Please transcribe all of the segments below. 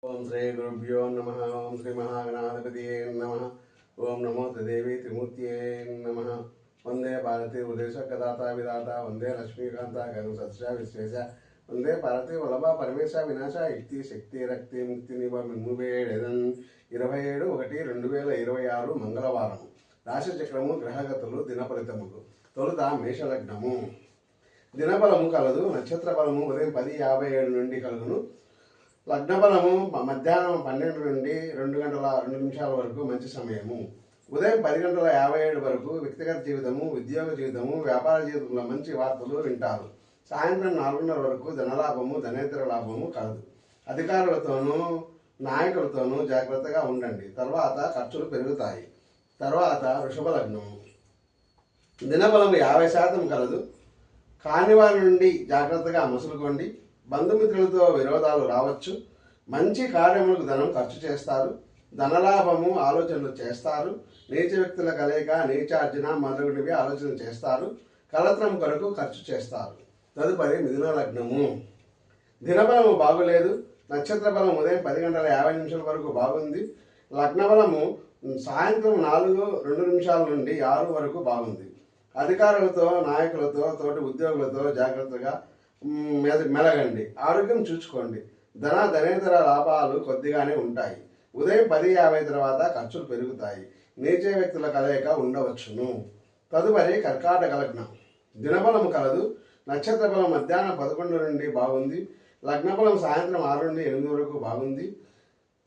ओम श्री गुरुभ्यो नमः। ओम श्री महागणाधिपतये नमः। ओम नमो त्रिदेवी त्रिमूर्तये नमः। वंदे भारती उदेशकदाता विदाता वंदे लक्ष्मीकांता गण सत्या विश्वेश वंदे भारती वल्लभ परमेश विनाश युक्ति शक्ति रक्ति मुक्ति निव मिम्मुवेडन 27/1/2026 మంగళవారం రాశి చక్రము గ్రహగతులు దినఫలితములు తొలుత మేషలగ్నము దినబలము కలదు నక్షత్ర బలము ఉదయం 10:57 నుండి కలుగును లగ్న బలము మధ్యాహ్నం 12 నుండి 2 గంటల 2 నిమిషాల వరకు మంచి సమయము ఉదయం 10:57 వరకు వ్యక్తిగత జీవితము ఉద్యోగ జీవితము వ్యాపార జీవితంలో మంచి వార్తలు వింటారు సాయంత్రం 4:30 వరకు ధనలాభము ధనేతర లాభము కలదు అధికారులతోనూ నాయకులతోనూ జాగ్రత్తగా ఉండండి తర్వాత ఖర్చులు పెరుగుతాయి తర్వాత వృషభ లగ్నము దినబలము 50% కలదు కాని వారి నుండి జాగ్రత్తగా మసులుకోండి బంధుమిత్రులతో విరోధాలు రావచ్చు మంచి కార్యములకు ధనం ఖర్చు చేస్తారు ధనలాభము ఆలోచనలు చేస్తారు నీచ వ్యక్తుల కలయిక నీచార్జన మొదలగునవి ఆలోచన చేస్తారు కలత్రం కొరకు ఖర్చు చేస్తారు తదుపరి మిథున లగ్నము దినబలము బాగులేదు నక్షత్ర బలం ఉదయం 10:50 వరకు బాగుంది లగ్న బలము సాయంత్రం 4:02 నుండి 6 వరకు బాగుంది అధికారులతో నాయకులతో తోటి ఉద్యోగులతో జాగ్రత్తగా మెలగండి ఆరోగ్యం చూసుకోండి ధనేతర లాభాలు కొద్దిగానే ఉంటాయి ఉదయం 10:50 తర్వాత ఖర్చులు పెరుగుతాయి నీచ వ్యక్తుల కలయిక ఉండవచ్చును తదుపరి కర్కాటక లగ్నం దినబలం కలదు నక్షత్ర బలం మధ్యాహ్నం 11 నుండి బాగుంది లగ్న బలం సాయంత్రం 6 నుండి 8 వరకు బాగుంది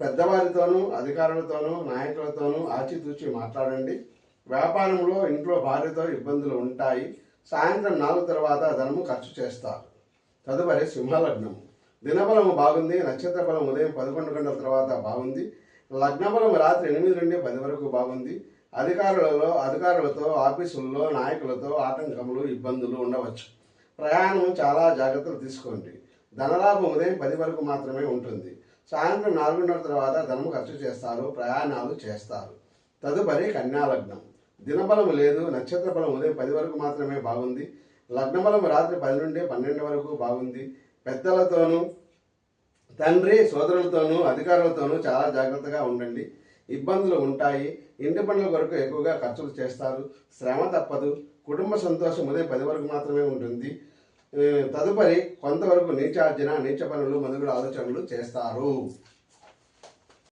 పెద్దవారితోనూ అధికారులతోనూ నాయకులతోనూ ఆచితూచి మాట్లాడండి వ్యాపారంలో ఇంట్లో భార్యతో ఇబ్బందులు ఉంటాయి సాయంత్రం 4 తర్వాత ధనము ఖర్చు చేస్తారు తదుపరి సింహలగ్నం దినబలము బాగుంది నక్షత్ర బలం ఉదయం 11 గంటల తర్వాత బాగుంది లగ్న బలం రాత్రి 8 నుండి 10 వరకు బాగుంది అధికారులతో ఆఫీసుల్లో నాయకులతో ఆటంకములు ఇబ్బందులు ఉండవచ్చు ప్రయాణం చాలా జాగ్రత్తలు తీసుకోండి ధనలాభం ఉదయం 10 వరకు మాత్రమే ఉంటుంది సాయంత్రం 4:30 తర్వాత ధనము ఖర్చు చేస్తారు ప్రయాణాలు చేస్తారు తదుపరి కన్యాలగ్నం దినబలం లేదు నక్షత్ర బలం ఉదయం 10 వరకు మాత్రమే బాగుంది లగ్న బలం రాత్రి 10 నుండి 12 వరకు బాగుంది పెద్దలతోనూ తండ్రి సోదరులతోనూ అధికారులతోనూ చాలా జాగ్రత్తగా ఉండండి ఇబ్బందులు ఉంటాయి ఇంటి పనుల కొరకు ఎక్కువగా ఖర్చులు చేస్తారు శ్రమ తప్పదు కుటుంబ సంతోషం ఉదయం 10 వరకు మాత్రమే ఉంటుంది తదుపరి కొంతవరకు నీచార్జన నీచ పనులు మొదలగు ఆలోచనలు చేస్తారు